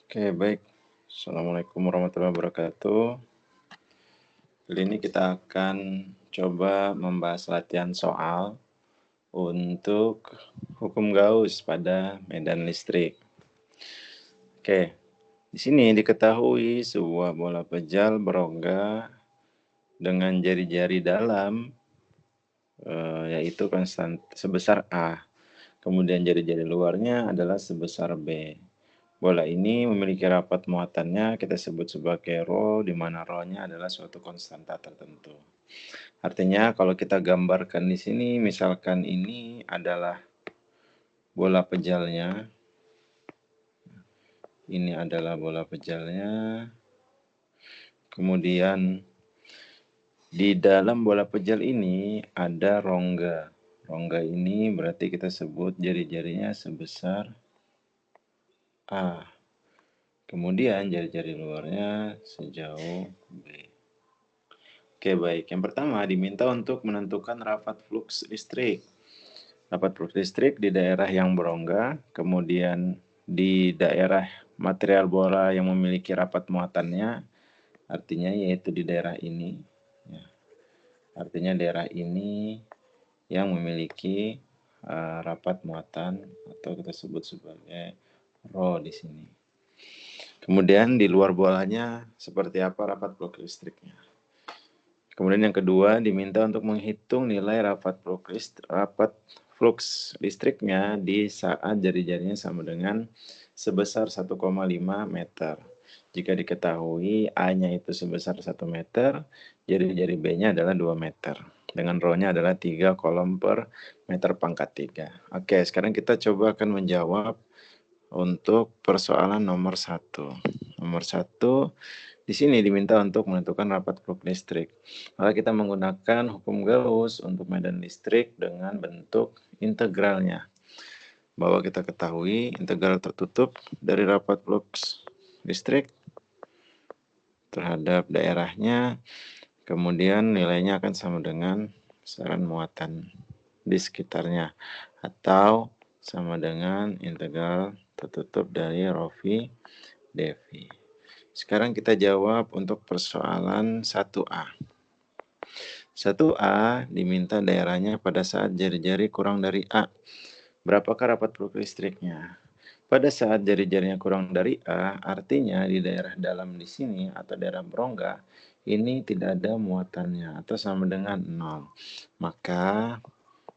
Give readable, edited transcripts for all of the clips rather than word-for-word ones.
Oke, baik. Assalamualaikum warahmatullahi wabarakatuh. Kali ini kita akan coba membahas latihan soal untuk hukum Gauss pada medan listrik. Oke, di sini diketahui sebuah bola pejal berongga dengan jari-jari dalam yaitu konstan sebesar A. Kemudian jari-jari luarnya adalah sebesar B. Bola ini memiliki rapat muatannya kita sebut sebagai rho, di mana rho-nya adalah suatu konstanta tertentu. Artinya kalau kita gambarkan di sini, misalkan ini adalah bola pejalnya. Ini adalah bola pejalnya. Kemudian di dalam bola pejal ini ada rongga. Rongga ini berarti kita sebut jari-jarinya sebesar A. Kemudian jari-jari luarnya sejauh B. Oke, baik. Yang pertama diminta untuk menentukan rapat flux listrik. Rapat flux listrik di daerah yang berongga, kemudian di daerah material bola yang memiliki rapat muatannya, artinya yaitu di daerah ini. Ya. Artinya daerah ini yang memiliki rapat muatan atau kita sebut sebagai rho di sini. Kemudian di luar bolanya seperti apa rapat flux listriknya. Kemudian yang kedua diminta untuk menghitung nilai rapat flux listriknya di saat jari-jarinya sama dengan sebesar 1,5 meter. Jika diketahui A-nya itu sebesar 1 meter, jari-jari B-nya adalah 2 meter. Dengan rho-nya adalah 3 kolom per meter pangkat 3. Oke, sekarang kita coba akan menjawab untuk persoalan nomor 1. Nomor 1, di sini diminta untuk menentukan rapat flux listrik. Maka kita menggunakan hukum Gauss untuk medan listrik dengan bentuk integralnya. Bahwa kita ketahui integral tertutup dari rapat flux listrik terhadap daerahnya, kemudian nilainya akan sama dengan besaran muatan di sekitarnya, atau sama dengan integral tertutup dari rho V dV. Sekarang kita jawab untuk persoalan 1A. 1A diminta daerahnya pada saat jari-jari kurang dari A. Berapakah rapat flux listriknya? Pada saat jari-jarinya kurang dari A, artinya di daerah dalam di sini atau daerah berongga, ini tidak ada muatannya atau sama dengan 0. Maka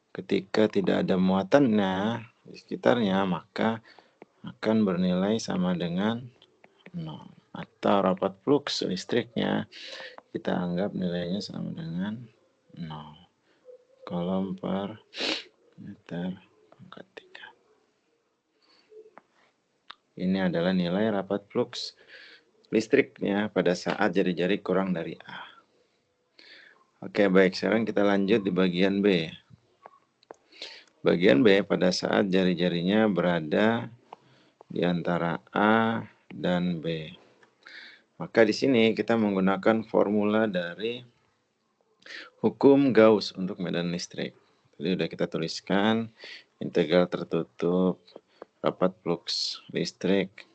ketika tidak ada muatannya di sekitarnya, maka akan bernilai sama dengan 0. Atau rapat flux listriknya kita anggap nilainya sama dengan 0 kolom per meter pangkat 3. Ini adalah nilai rapat flux listriknya pada saat jari-jari kurang dari A. Oke, baik. Sekarang kita lanjut di bagian B. Bagian B pada saat jari-jarinya berada di antara A dan B. Maka di sini kita menggunakan formula dari hukum Gauss untuk medan listrik. Jadi sudah kita tuliskan integral tertutup rapat flux listrik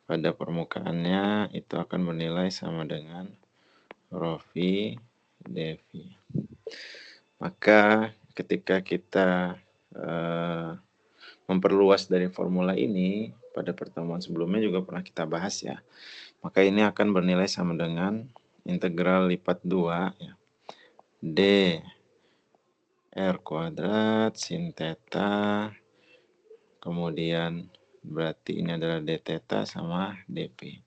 pada permukaannya itu akan bernilai sama dengan rho V dV. Maka ketika kita memperluas dari formula ini, pada pertemuan sebelumnya juga pernah kita bahas ya. Maka ini akan bernilai sama dengan integral lipat 2 ya. D R kuadrat sin theta, kemudian berarti ini adalah d theta sama dp.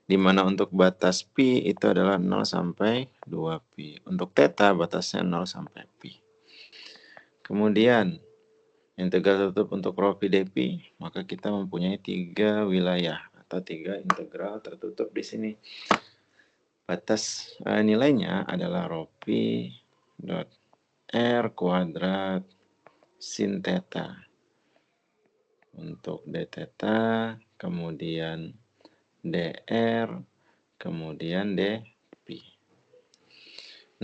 Di mana untuk batas pi itu adalah 0 sampai 2pi. Untuk theta batasnya 0 sampai pi. Kemudian integral tertutup untuk rho pi dp, maka kita mempunyai 3 wilayah atau 3 integral tertutup di sini. Batas nilainya adalah rho pi dot R kuadrat sin theta untuk d theta, kemudian dr, kemudian dpi.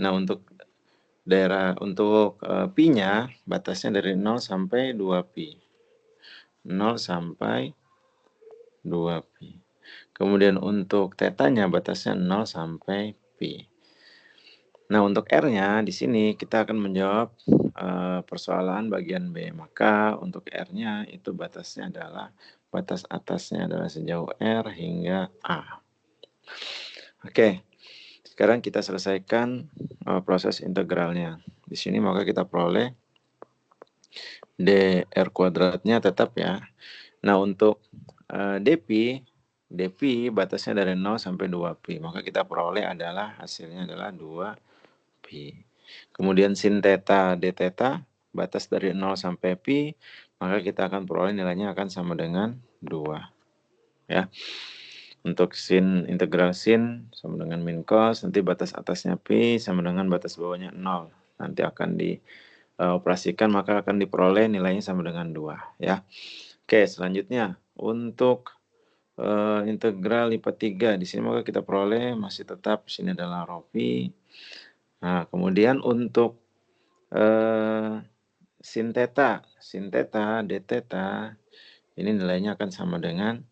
Nah, untuk pi-nya batasnya dari 0 sampai 2pi. 0 sampai 2pi. Kemudian untuk tetanya batasnya 0 sampai pi. Nah, untuk R-nya di sini kita akan menjawab persoalan bagian B. Maka untuk R-nya itu batasnya adalah batas atasnya adalah sejauh R hingga A. Oke, sekarang kita selesaikan proses integralnya. Di sini maka kita peroleh dr kuadratnya tetap ya. Nah, untuk dp batasnya dari 0 sampai 2pi. Maka kita peroleh adalah hasilnya adalah 2pi. Kemudian sin theta d theta batas dari 0 sampai pi, maka kita akan peroleh nilainya akan sama dengan 2. Ya. Untuk sin integral sin sama dengan min cos, nanti batas atasnya pi sama dengan batas bawahnya 0. Nanti akan dioperasikan maka akan diperoleh nilainya sama dengan 2 ya. Oke, selanjutnya untuk integral lipat 3 di sini maka kita peroleh masih tetap sini adalah rho pi. Nah, kemudian untuk sin theta d theta ini nilainya akan sama dengan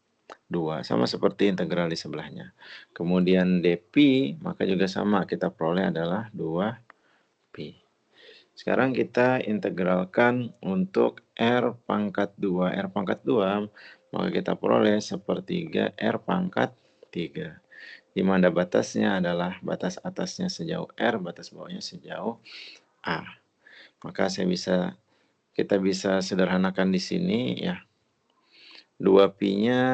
2, sama seperti integral di sebelahnya. Kemudian dp maka juga sama, kita peroleh adalah 2pi. Sekarang kita integralkan untuk R pangkat 2. R pangkat 2 maka kita peroleh sepertiga R pangkat 3. Di mana batasnya adalah batas atasnya sejauh R, batas bawahnya sejauh A. Maka kita bisa sederhanakan di sini ya. 2pi-nya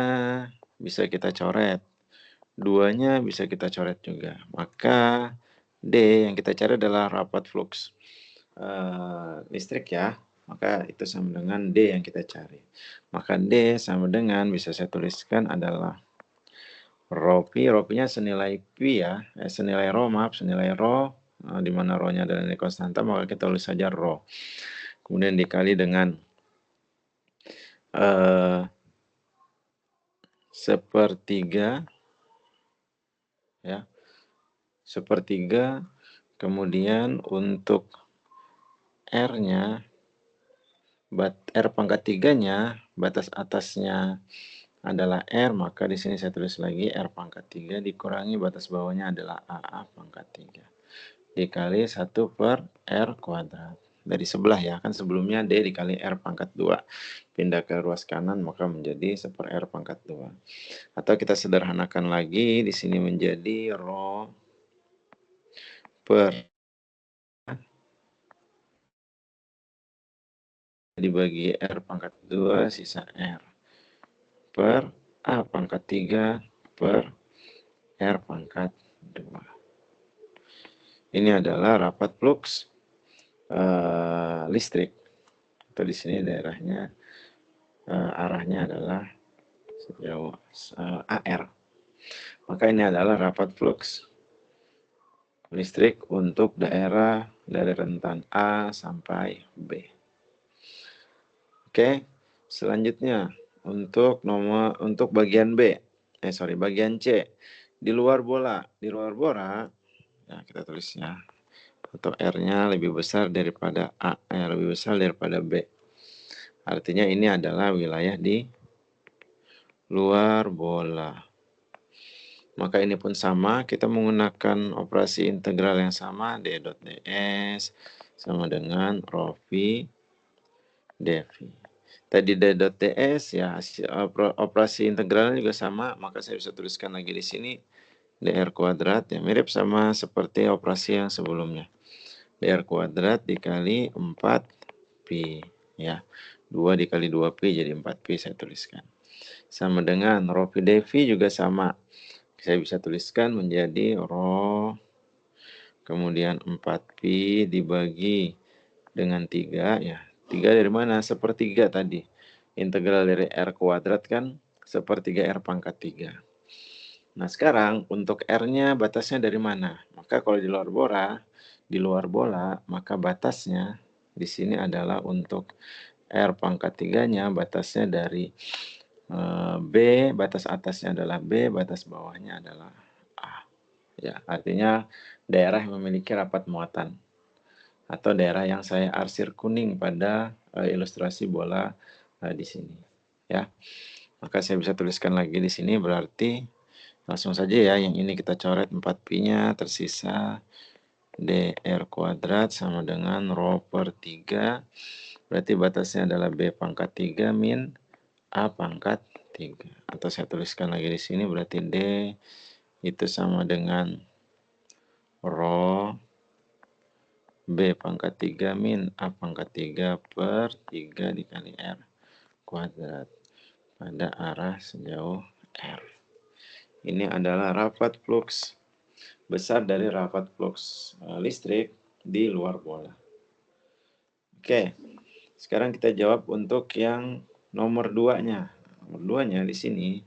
bisa kita coret. 2-nya bisa kita coret juga. Maka D yang kita cari adalah rapat flux listrik ya. Maka itu sama dengan D yang kita cari. Maka D sama dengan bisa saya tuliskan adalah rho pi. Rho pi-nya senilai pi ya. Senilai rho, maaf, senilai rho. Di mana rho-nya adalah nilai konstanta, maka kita tulis saja rho. Kemudian dikali dengan sepertiga ya, sepertiga. Kemudian untuk R-nya R pangkat 3-nya batas atasnya adalah R, maka di sini saya tulis lagi R pangkat 3 dikurangi batas bawahnya adalah AA pangkat 3 dikali 1 per R kuadrat. Dari sebelah ya, kan sebelumnya D dikali R pangkat 2. Pindah ke ruas kanan maka menjadi 1 per R pangkat 2. Atau kita sederhanakan lagi, di sini menjadi rho per dibagi R pangkat 2 sisa R per A pangkat 3 per R pangkat 2. Ini adalah rapat flux listrik. Atau di sini daerahnya arahnya adalah sejauh AR. Maka ini adalah rapat flux listrik untuk daerah dari rentan A sampai B. Oke, selanjutnya untuk bagian B. Bagian C. Di luar bola, ya kita tulisnya untuk R-nya lebih besar daripada A, lebih besar daripada B. Artinya ini adalah wilayah di luar bola. Maka ini pun sama, kita menggunakan operasi integral yang sama, d dot ds sama dengan rho v dv. Tadi d dot ds ya, operasi integralnya juga sama, maka saya bisa tuliskan lagi di sini dr kuadrat ya, mirip sama seperti operasi yang sebelumnya. Dr kuadrat dikali 4pi ya. 2 dikali 2pi jadi 4pi saya tuliskan. Sama dengan rho pi dv juga sama. Saya bisa tuliskan menjadi rho kemudian 4pi dibagi dengan 3 ya. 3 dari mana? Sepertiga tadi. Integral dari R kuadrat kan sepertiga R pangkat 3. Nah, sekarang untuk R-nya batasnya dari mana? Maka kalau di luar bola, maka batasnya di sini adalah untuk R pangkat 3-nya batasnya dari B, batas atasnya adalah B, batas bawahnya adalah A. Ya, artinya daerah yang memiliki rapat muatan atau daerah yang saya arsir kuning pada ilustrasi bola di sini. Ya. Maka saya bisa tuliskan lagi di sini, berarti langsung saja ya, yang ini kita coret 4pi-nya, tersisa dr kuadrat sama dengan rho per 3. Berarti batasnya adalah B pangkat 3 min A pangkat 3. Atau saya tuliskan lagi di sini, berarti D itu sama dengan rho B pangkat 3 min A pangkat 3 per 3 dikali R kuadrat pada arah sejauh R. Ini adalah rapat flux besar dari rapat flux listrik di luar bola. Oke, sekarang kita jawab untuk yang nomor 2-nya. Nomor 2-nya di sini,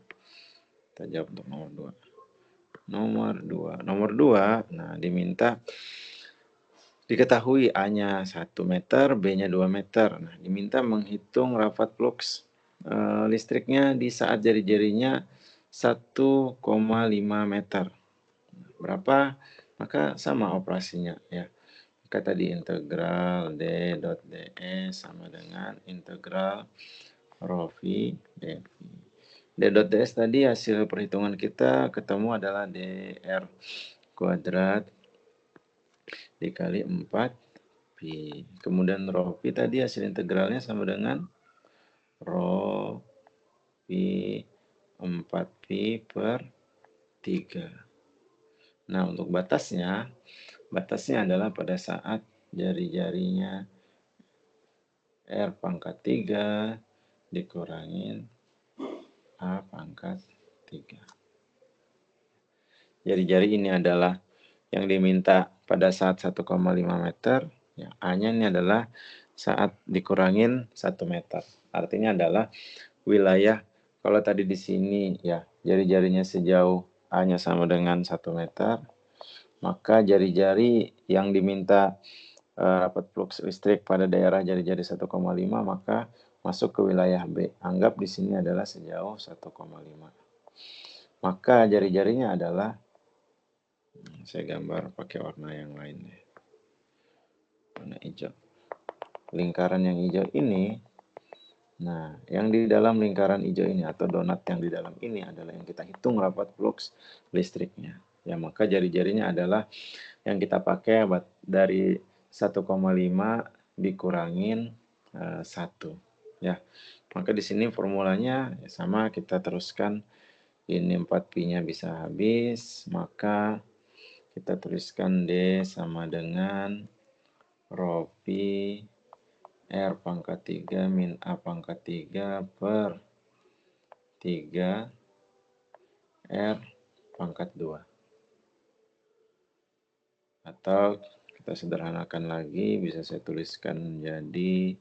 kita jawab untuk nomor 2. Nomor 2, nah diminta diketahui A-nya 1 meter, B-nya 2 meter. Nah, diminta menghitung rapat flux listriknya di saat jari-jarinya 1,5 meter. Berapa? Maka sama operasinya ya. Maka tadi integral D dot dS sama dengan integral rho V dV. D dot ds tadi hasil perhitungan kita ketemu adalah dr kuadrat dikali 4pi. Kemudian rho V tadi hasil integralnya sama dengan rho V 4pi per 3. Nah, untuk batasnya adalah pada saat jari-jarinya R pangkat 3 dikurangin A pangkat 3. Jari-jari ini adalah yang diminta pada saat 1,5 meter. Ya, A-nya ini adalah saat dikurangin 1 meter. Artinya adalah wilayah, kalau tadi di sini ya jari-jarinya sejauh A-nya sama dengan 1 meter, maka jari-jari yang diminta rapat flux listrik pada daerah jari-jari 1,5 maka masuk ke wilayah B. Anggap di sini adalah sejauh 1,5. Maka jari-jarinya adalah, saya gambar pakai warna yang lain deh. Warna hijau. Lingkaran yang hijau ini, nah yang di dalam lingkaran hijau ini atau donat yang di dalam ini adalah yang kita hitung rapat flux listriknya. Ya, maka jari-jarinya adalah yang kita pakai dari 1,5 dikurangin 1. Ya, maka di sini formulanya ya sama, kita teruskan. Ini 4pi-nya bisa habis, maka kita tuliskan D sama dengan rho pi R pangkat 3 min A pangkat 3 per 3 R pangkat 2. Atau kita sederhanakan lagi, bisa saya tuliskan menjadi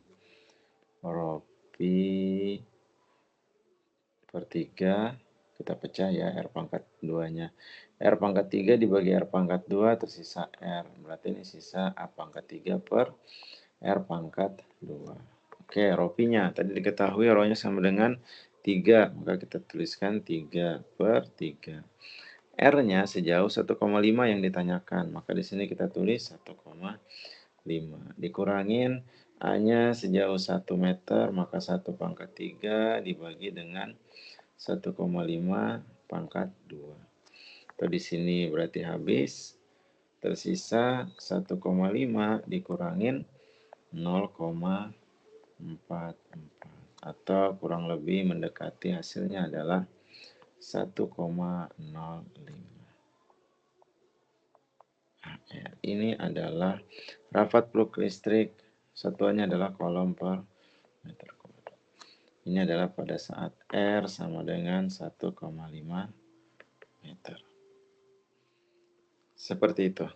rho pi per 3, kita pecah ya R pangkat 2-nya. R pangkat 3 dibagi R pangkat 2 tersisa R. Berarti ini sisa A pangkat 3 per R pangkat 2. Oke, rho pi-nya tadi diketahui rho-nya sama dengan 3, maka kita tuliskan 3 per 3. R-nya sejauh 1,5 yang ditanyakan, maka di sini kita tulis 1,5. Dikurangin A-nya sejauh 1 meter, maka 1 pangkat 3 dibagi dengan 1,5 pangkat 2. Atau di sini berarti habis, tersisa 1,5 dikurangin 0,44. Atau kurang lebih mendekati hasilnya adalah 1,05. Ini adalah rapat flux listrik, satuannya adalah coulomb per meter kuadrat. Ini adalah pada saat R sama dengan 1,5 meter. Seperti itu.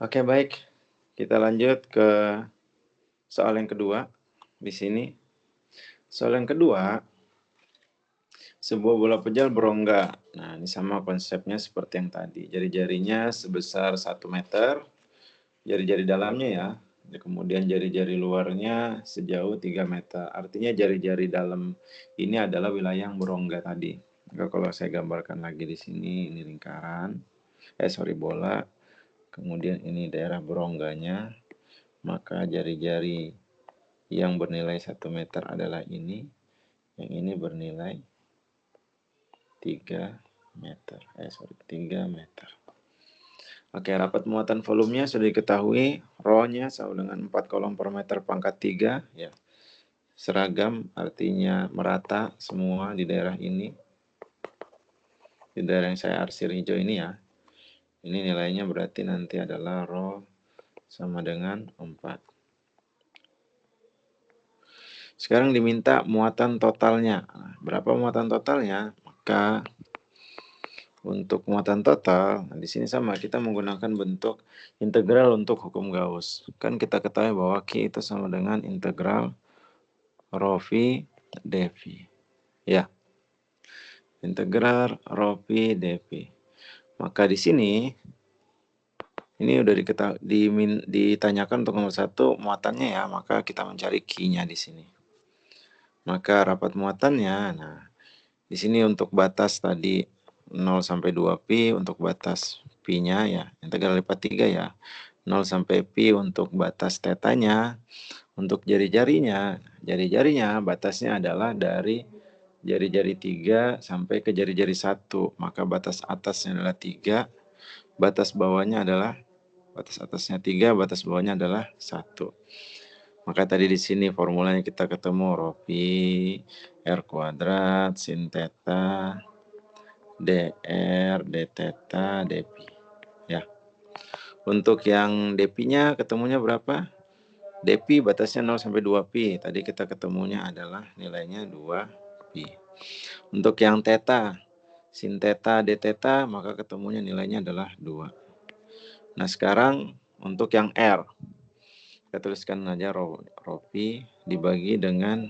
Oke, baik. Kita lanjut ke soal yang kedua. Di sini, soal yang kedua, sebuah bola pejal berongga. Nah, ini sama konsepnya seperti yang tadi. Jari-jarinya sebesar 1 meter, jari-jari dalamnya ya. Kemudian jari-jari luarnya sejauh 3 meter. Artinya jari-jari dalam ini adalah wilayah yang berongga tadi. Maka kalau saya gambarkan lagi di sini, ini lingkaran. Bola. Kemudian ini daerah berongganya. Maka jari-jari yang bernilai 1 meter adalah ini. Yang ini bernilai 3 meter. 3 meter. Oke, rapat muatan volumenya sudah diketahui. Rho-nya sama dengan 4 kolom per meter pangkat 3. Ya. Seragam artinya merata semua di daerah ini. Di daerah yang saya arsir hijau ini ya. Ini nilainya berarti nanti adalah Rho sama dengan 4. Sekarang diminta muatan totalnya. Berapa muatan totalnya? Maka untuk muatan total, di sini sama kita menggunakan bentuk integral untuk hukum Gauss. Kan kita ketahui bahwa Q itu sama dengan integral Rho V dV. Ya. Integral Rho V dV. Maka di sini ini udah ditanyakan untuk nomor 1 muatannya ya, maka kita mencari Q-nya di sini. Maka rapat muatannya, nah di sini untuk batas tadi 0 sampai 2pi untuk batas pi-nya ya, integral lipat 3 ya. 0 sampai pi untuk batas tetanya. Untuk jari-jarinya batasnya adalah dari jari-jari 3 sampai ke jari-jari 1. Maka batas atasnya adalah 3, batas bawahnya adalah batas atasnya 3, batas bawahnya adalah 1. Maka tadi di sini formulanya kita ketemu Rho pi R kuadrat sin theta dr d theta dpi ya. Untuk yang dpi-nya ketemunya berapa? Dpi batasnya 0 sampai 2pi. Tadi kita ketemunya adalah nilainya 2pi. Untuk yang theta, sin theta d theta, maka ketemunya nilainya adalah 2. Nah, sekarang untuk yang R. Kita tuliskan aja Rho pi dibagi dengan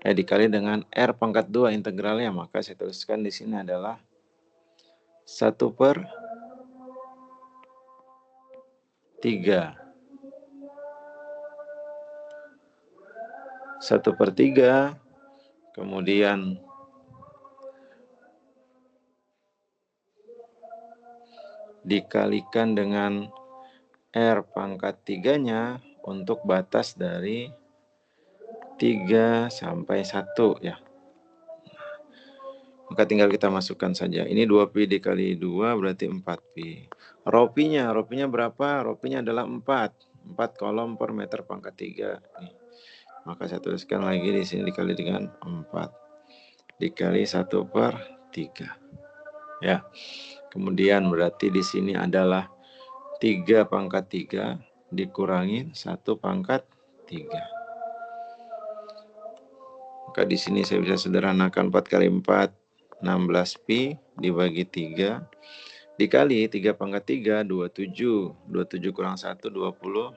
dikali dengan R pangkat 2 integralnya, maka saya tuliskan di sini adalah 1/3 1/3 kemudian dikalikan dengan R pangkat 3-nya untuk batas dari 3 sampai 1 ya. Maka tinggal kita masukkan saja. Ini 2pi dikali 2 berarti 4pi. Rho pi-nya berapa? Rho pi-nya adalah 4. 4 kolom per meter pangkat 3. Nih. Maka saya tuliskan lagi di sini dikali dengan 4. Dikali 1/3. Ya. Kemudian berarti di sini adalah 3 pangkat 3 dikurangi 1 pangkat 3. Maka di sini saya bisa sederhanakan 4 kali 4, 16pi dibagi 3. Dikali 3 pangkat 3, 27. 27 kurang 1, 26.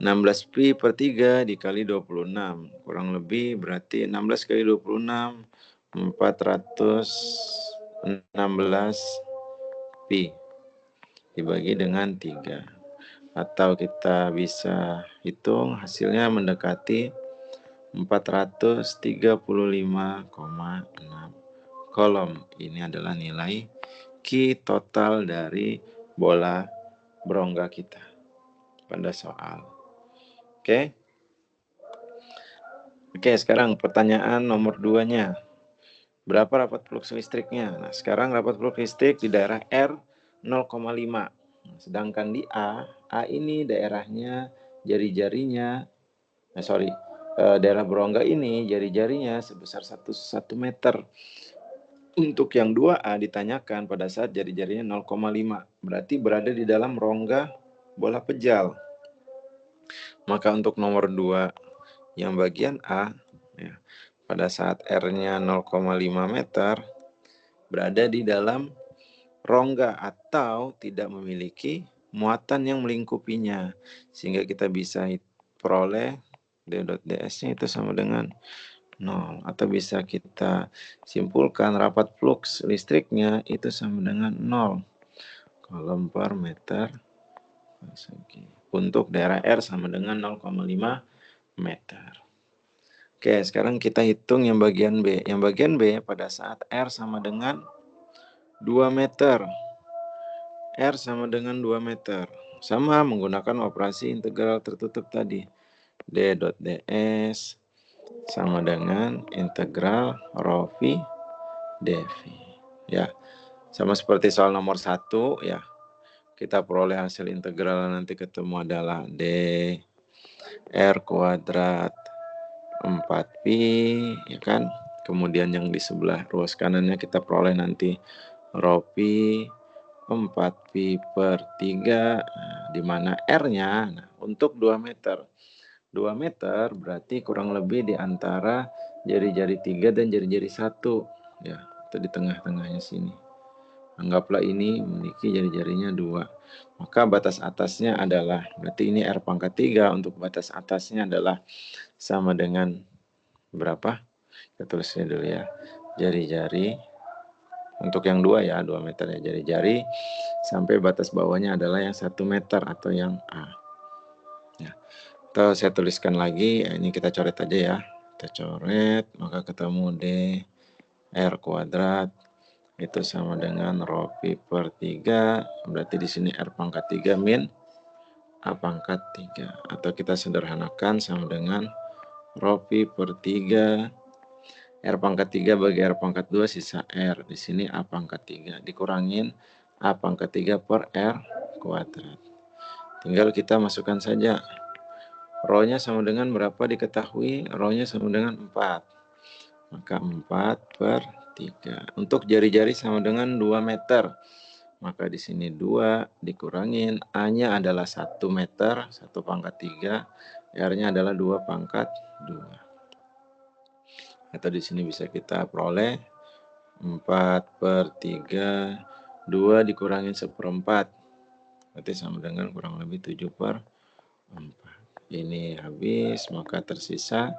16pi per 3 dikali 26. Kurang lebih berarti 16 kali 26, 416 pi. Dibagi dengan 3. Atau kita bisa hitung hasilnya mendekati 435,6 kolom. Ini adalah nilai Q total dari bola berongga kita pada soal. Oke. Oke, sekarang pertanyaan nomor 2-nya. Berapa rapat flux listriknya? Nah, sekarang rapat flux listrik di daerah R 0,5. Sedangkan di A ini daerahnya jari-jarinya daerah berongga ini jari-jarinya sebesar 1 meter. Untuk yang 2A ditanyakan pada saat jari-jarinya 0,5. Berarti berada di dalam rongga bola pejal. Maka untuk nomor 2 yang bagian A, ya, pada saat R-nya 0,5 meter, berada di dalam rongga atau tidak memiliki muatan yang melingkupinya. Sehingga kita bisa peroleh D.ds-nya itu sama dengan 0. Atau bisa kita simpulkan rapat flux listriknya itu sama dengan 0 kolom per meter persegi. Untuk daerah R sama dengan 0,5 meter. Oke, sekarang kita hitung yang bagian B. Yang bagian B pada saat R sama dengan 2 meter. R sama dengan 2 meter. Sama menggunakan operasi integral tertutup tadi. D.ds sama dengan integral rho V dV. Ya, sama seperti soal nomor 1 ya. Kita peroleh hasil integral nanti ketemu adalah D R kuadrat 4pi, ya kan? Kemudian yang di sebelah ruas kanannya kita peroleh nanti rho pi 4pi per 3, di mana R-nya, nah, untuk 2 meter. 2 meter berarti kurang lebih di antara jari-jari 3 dan jari-jari 1. Ya, itu di tengah-tengahnya sini. Anggaplah ini memiliki jari-jarinya 2. Maka batas atasnya adalah, berarti ini R pangkat 3 untuk batas atasnya adalah sama dengan berapa? Kita tulisnya dulu ya. Jari-jari untuk yang 2 ya, 2 meter ya jari-jari sampai batas bawahnya adalah yang 1 meter atau yang A. Ya. Atau saya tuliskan lagi, ini kita coret aja ya. Kita coret, maka ketemu D R kuadrat itu sama dengan rho pi per 3, berarti di sini R pangkat 3 min A pangkat 3. Atau kita sederhanakan sama dengan rho pi per 3, R pangkat 3 bagi R pangkat 2 sisa R. Di sini A pangkat 3 dikurangin A pangkat 3 per R kuadrat. Tinggal kita masukkan saja. Rho-nya sama dengan berapa diketahui? Rho-nya sama dengan 4. Maka 4 per 3. Untuk jari-jari sama dengan 2 meter. Maka di sini 2 dikurangin. A-nya adalah 1 meter, 1 pangkat 3. R-nya adalah 2 pangkat 2. Atau di sini bisa kita peroleh 4 per 3, 2 dikurangin 1/4. Berarti sama dengan kurang lebih 7 per 4. Ini habis, maka tersisa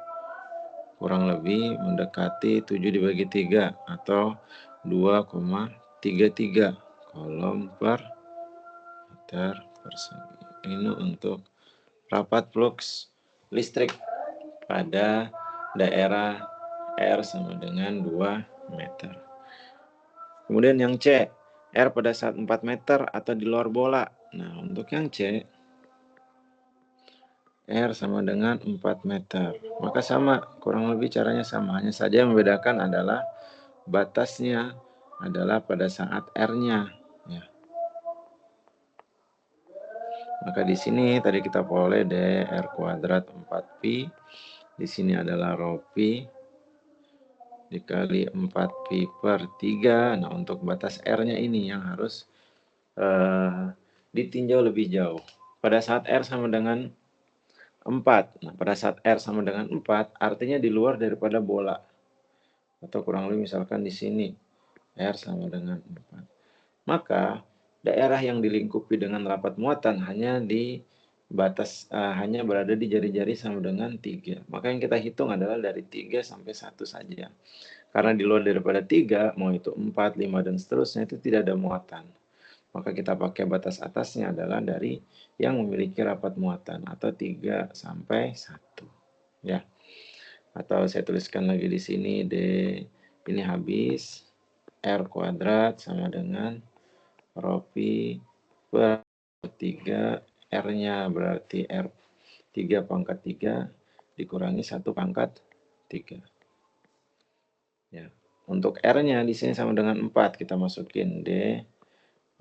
kurang lebih mendekati 7 dibagi 3 atau 2,33 kolom per meter persegi. Ini untuk rapat flux listrik pada daerah R sama dengan 2 meter. Kemudian yang C, R pada saat 4 meter atau di luar bola. Nah, untuk yang C, R sama dengan 4 meter. Maka sama, kurang lebih caranya sama. Hanya saja yang membedakan adalah batasnya adalah pada saat R-nya. Ya. Maka di sini tadi kita peroleh D R kuadrat 4pi. Di sini adalah rho pi dikali 4pi per 3. Nah, untuk batas R-nya ini yang harus ditinjau lebih jauh. Pada saat R sama dengan 4. Nah, pada saat R sama dengan 4, artinya di luar daripada bola. Atau kurang lebih misalkan di sini, R sama dengan 4. Maka, daerah yang dilingkupi dengan rapat muatan hanya di batas, hanya berada di jari-jari sama dengan 3. Maka yang kita hitung adalah dari 3 sampai 1 saja. Karena di luar daripada 3, mau itu 4, 5, dan seterusnya, itu tidak ada muatan. Maka kita pakai batas atasnya adalah dari yang memiliki rapat muatan atau 3 sampai 1. Ya. Atau saya tuliskan lagi di sini D ini habis R kuadrat sama dengan rho pi per 3, R-nya berarti R 3 pangkat 3 dikurangi 1 pangkat 3. Ya. Untuk R-nya di sini sama dengan 4, kita masukin D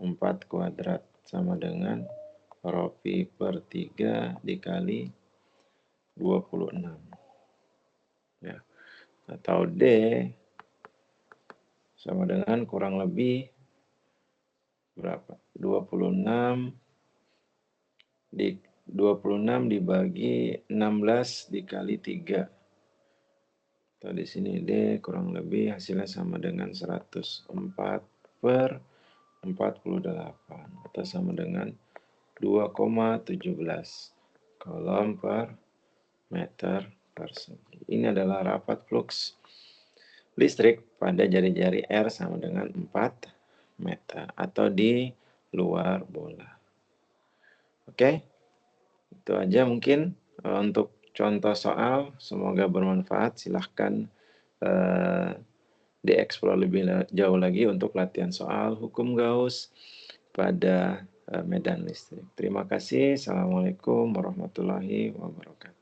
4 kuadrat sama dengan rho pi per 3 dikali 26. Ya. Atau D sama dengan kurang lebih berapa? 26 dibagi 16 dikali 3. Atau di sini D kurang lebih hasilnya sama dengan 104 per 48 atau sama dengan 2,17 kolom per meter persegi. Ini adalah rapat flux listrik pada jari-jari R sama dengan 4 meter atau di luar bola. Oke, itu aja mungkin untuk contoh soal. Semoga bermanfaat. Silahkan dieksplor lebih jauh lagi untuk latihan soal hukum Gauss pada medan listrik. Terima kasih. Assalamualaikum warahmatullahi wabarakatuh.